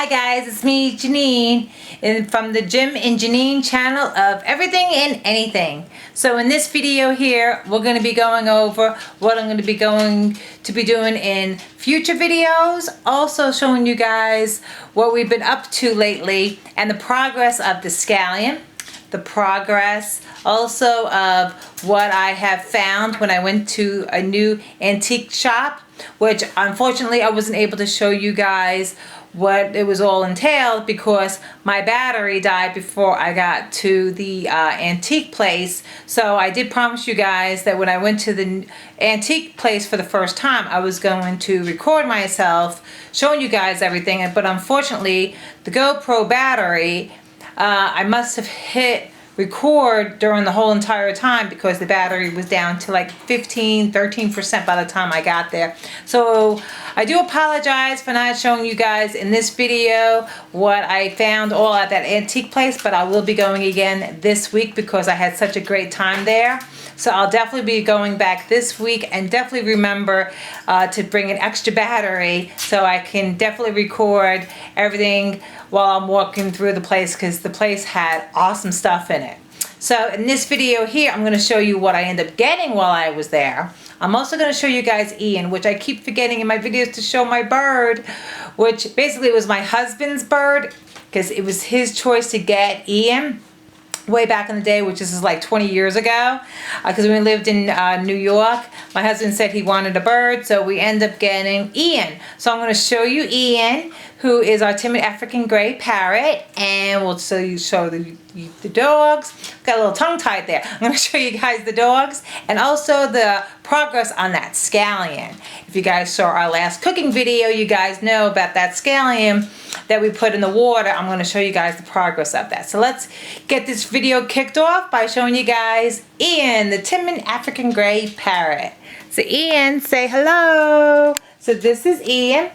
Hi guys, it's me, Janine, and from the Jim and Janine channel of Everything and Anything. So in this video here, we're going to be going over what I'm going to be doing in future videos. Also showing you guys what we've been up to lately and the progress of the scallion. The progress also of what I have found when I went to a new antique shop, which unfortunately I wasn't able to show you guys what it was all entailed because my battery died before I got to the antique place. So I did promise you guys that when I went to the antique place for the first time, I was going to record myself showing you guys everything, but unfortunately the GoPro battery, I must have hit record during the whole entire time because the battery was down to like 13% by the time I got there. So I do apologize for not showing you guys in this video what I found all at that antique place, but I will be going again this week because I had such a great time there. So I'll definitely be going back this week, and definitely remember to bring an extra battery so I can definitely record everything while I'm walking through the place, because the place had awesome stuff in it. So in this video here, I'm going to show you what I ended up getting while I was there. I'm also going to show you guys Ian, which I keep forgetting in my videos to show my bird, which basically was my husband's bird because it was his choice to get Ian way back in the day, which is like 20 years ago, because when we lived in New York, my husband said he wanted a bird, so we end up getting Ian. So I'm going to show you Ian, who is our timid African gray parrot, and we'll show the dogs. Got a little tongue tied there. I'm going to show you guys the dogs and also the progress on that scallion. If you guys saw our last cooking video, you guys know about that scallion that we put in the water. I'm going to show you guys the progress of that. So let's get this video kicked off by showing you guys Ian, the timid African gray parrot. So Ian, say hello. So this is Ian.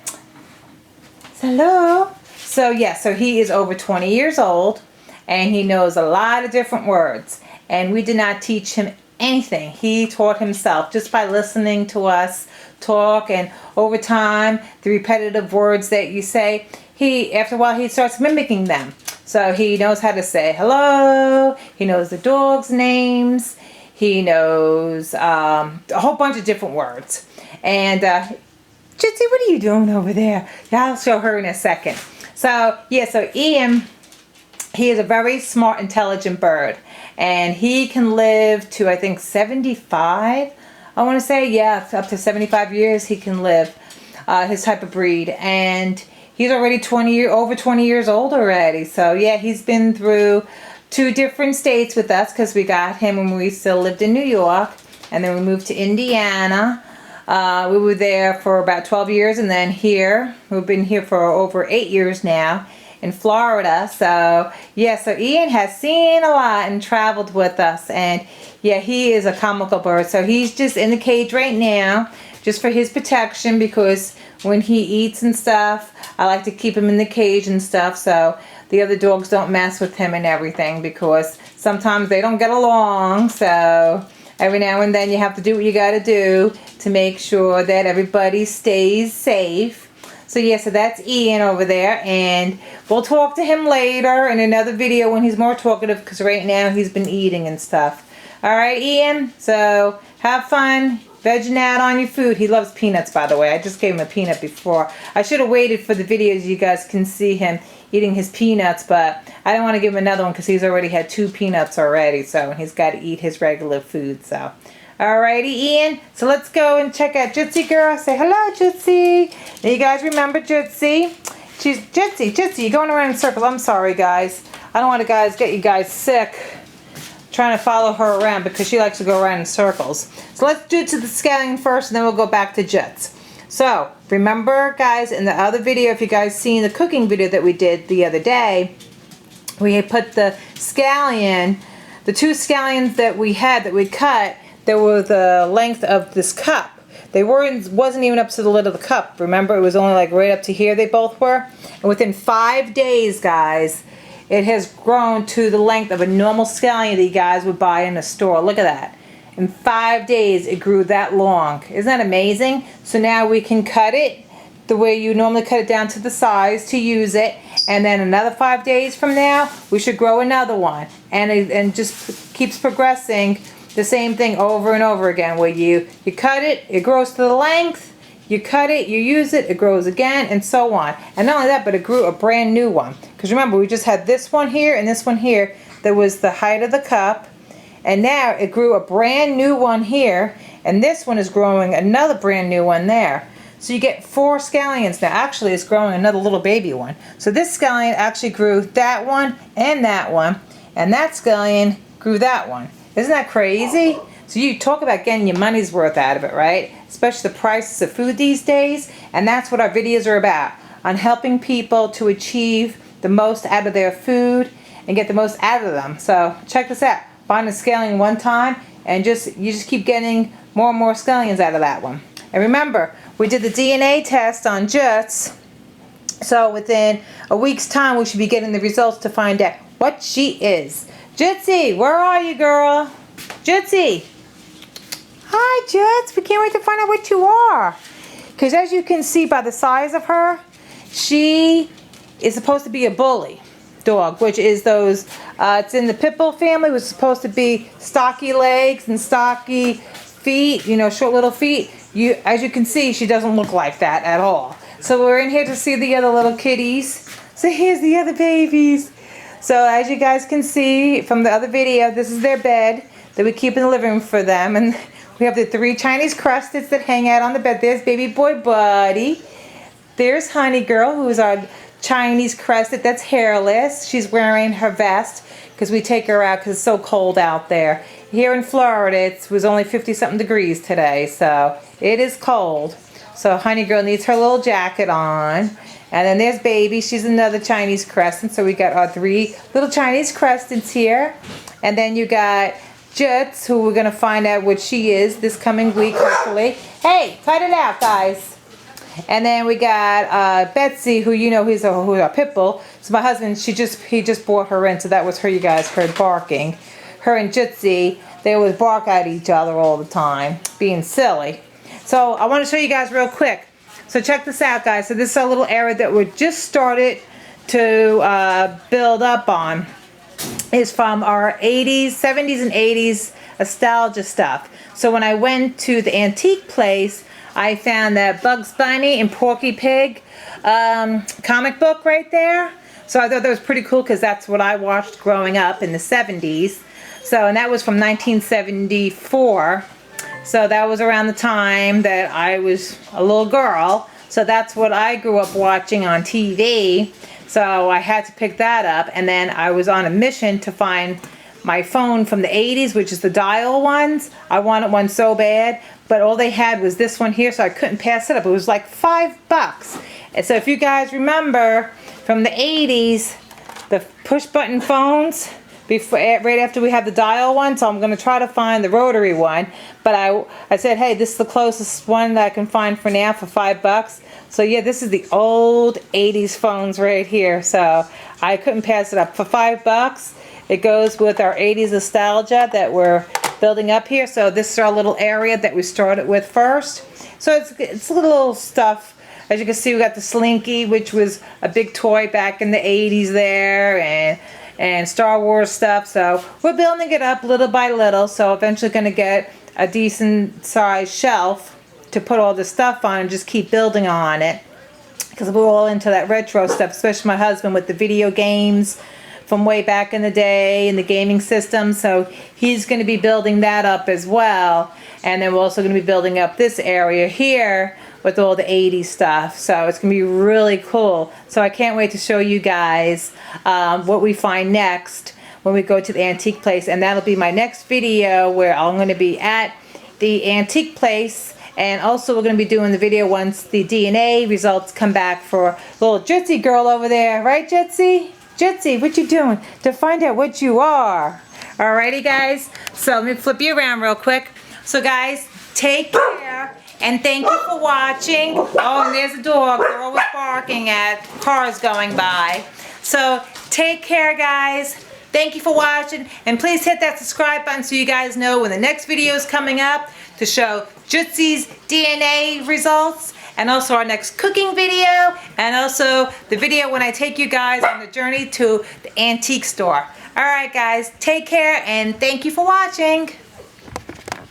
Hello. So yeah, so he is over 20 years old and he knows a lot of different words, and we did not teach him anything. He taught himself just by listening to us talk, and over time the repetitive words that you say, after a while he starts mimicking them. So he knows how to say hello, he knows the dogs' names, he knows a whole bunch of different words. And Jitsi, what are you doing over there? Yeah, I'll show her in a second. So yeah, so Ian, he is a very smart, intelligent bird, and he can live to, I think, 75. I want to say, yeah, up to 75 years he can live, his type of breed. And he's already over 20 years old already. So yeah, he's been through 2 different states with us, because we got him when we still lived in New York, and then we moved to Indiana. We were there for about 12 years, and then here, we've been here for over 8 years now in Florida. So yeah, so Ian has seen a lot and traveled with us, and yeah, he is a comical bird. So he's just in the cage right now just for his protection, because when he eats and stuff, I like to keep him in the cage and stuff so the other dogs don't mess with him and everything, because sometimes they don't get along. So every now and then you have to do what you got to do to make sure that everybody stays safe. So yeah, so that's Ian over there, and we'll talk to him later in another video when he's more talkative, because right now he's been eating and stuff. Alright Ian, so have fun vegging out on your food. He loves peanuts, by the way. I just gave him a peanut before. I should have waited for the videos you guys can see him eating his peanuts, but I don't want to give him another one because he's already had 2 peanuts already, so he's got to eat his regular food. So alrighty Ian, so let's go and check out Jitsi girl. Say hello, Jitsi. Now you guys remember Jitsi? She's Jitsi, you're going around in circles. I'm sorry guys, I don't want to get you guys sick trying to follow her around, because she likes to go around in circles. So let's do it to the scallion first, and then we'll go back to Jits. So remember guys, in the other video, if you guys seen the cooking video that we did the other day, we had put the scallion, the 2 scallions that we had that we cut, that were the length of this cup. They wasn't even up to the lid of the cup. Remember, it was only like right up to here they both were. And within 5 days, guys, it has grown to the length of a normal scallion that you guys would buy in a store. Look at that. In 5 days, it grew that long. Isn't that amazing? So now we can cut it the way you normally cut it down to the size to use it. And then another 5 days from now, we should grow another one. And just keeps progressing the same thing over and over again, where you cut it, it grows to the length, you cut it, you use it, it grows again, and so on. And not only that, but it grew a brand new one. Because remember, we just had this one here and this one here that was the height of the cup. And now it grew a brand new one here, and this one is growing another brand new one there. So you get 4 scallions now. Actually, it's growing another little baby one. So this scallion actually grew that one, and that scallion grew that one. Isn't that crazy? So you talk about getting your money's worth out of it, right? Especially the prices of food these days. And that's what our videos are about, on helping people to achieve the most out of their food and get the most out of them. So check this out. Find a scallion one time, and you just keep getting more and more scallions out of that one. And remember, we did the DNA test on Jits, so within a week's time we should be getting the results to find out what she is. Jitsi, where are you, girl? Jitsi. Hi, Jits. We can't wait to find out what you are. Because as you can see by the size of her, she is supposed to be a bully dog, which is those, it's in the pit bull family, was supposed to be stocky legs and stocky feet, you know, short little feet. As you can see, she doesn't look like that at all. So we're in here to see the other little kitties. So here's the other babies. So as you guys can see from the other video, this is their bed that we keep in the living room for them. And we have the 3 Chinese crusteds that hang out on the bed. There's baby boy Buddy. There's Honey Girl, who's our Chinese crested that's hairless. She's wearing her vest because we take her out because it's so cold out there. Here in Florida, it was only 50-something degrees today, so it is cold. So Honey Girl needs her little jacket on. And then there's Baby. She's another Chinese crescent. So we got our 3 little Chinese crescents here. And then you got Jits, who we're going to find out what she is this coming week, hopefully. Hey, cut it out, guys. And then we got Betsy, who you know who's a pit bull. So my husband, he just brought her in, so that was her you guys heard barking. Her and Jitsi, they always bark at each other all the time, being silly. So I want to show you guys real quick. So check this out, guys. So this is a little area that we just started to build up on. Is from our 80s, 70s, and 80s nostalgia stuff. So when I went to the antique place, I found that Bugs Bunny and Porky Pig comic book right there. So I thought that was pretty cool because that's what I watched growing up in the 70s. So, and that was from 1974. So that was around the time that I was a little girl. So that's what I grew up watching on TV. So I had to pick that up. And then I was on a mission to find my phone from the 80s, which is the dial ones. I wanted one so bad, but all they had was this one here, so I couldn't pass it up. It was like $5. And so if you guys remember from the 80s, the push button phones, right after we had the dial one, so I'm going to try to find the rotary one. But I said, hey, this is the closest one that I can find for now for $5. So yeah, this is the old 80s phones right here. So I couldn't pass it up for $5. It goes with our 80s nostalgia that we're building up here. So this is our little area that we started with first. So it's little stuff. As you can see, we got the Slinky, which was a big toy back in the 80s there, and Star Wars stuff. So we're building it up little by little. So eventually going to get a decent sized shelf to put all the stuff on and just keep building on it. Because we're all into that retro stuff, especially my husband with the video games from way back in the day and the gaming system. So he's going to be building that up as well. And then we're also going to be building up this area here with all the 80s stuff. So it's going to be really cool. So I can't wait to show you guys what we find next when we go to the antique place. And that'll be my next video where I'm going to be at the antique place. And also we're going to be doing the video once the DNA results come back for little Jitsi girl over there. Right, Jitsi? Jitsi, what you doing? To find out what you are. Alrighty, guys. So let me flip you around real quick. So, guys, take care. And thank you for watching. Oh, and there's a dog. They're always barking at cars going by. So, take care, guys. Thank you for watching, and please hit that subscribe button so you guys know when the next video is coming up to show Jootsie's DNA results, and also our next cooking video, and also the video when I take you guys on the journey to the antique store. Alright guys, take care and thank you for watching.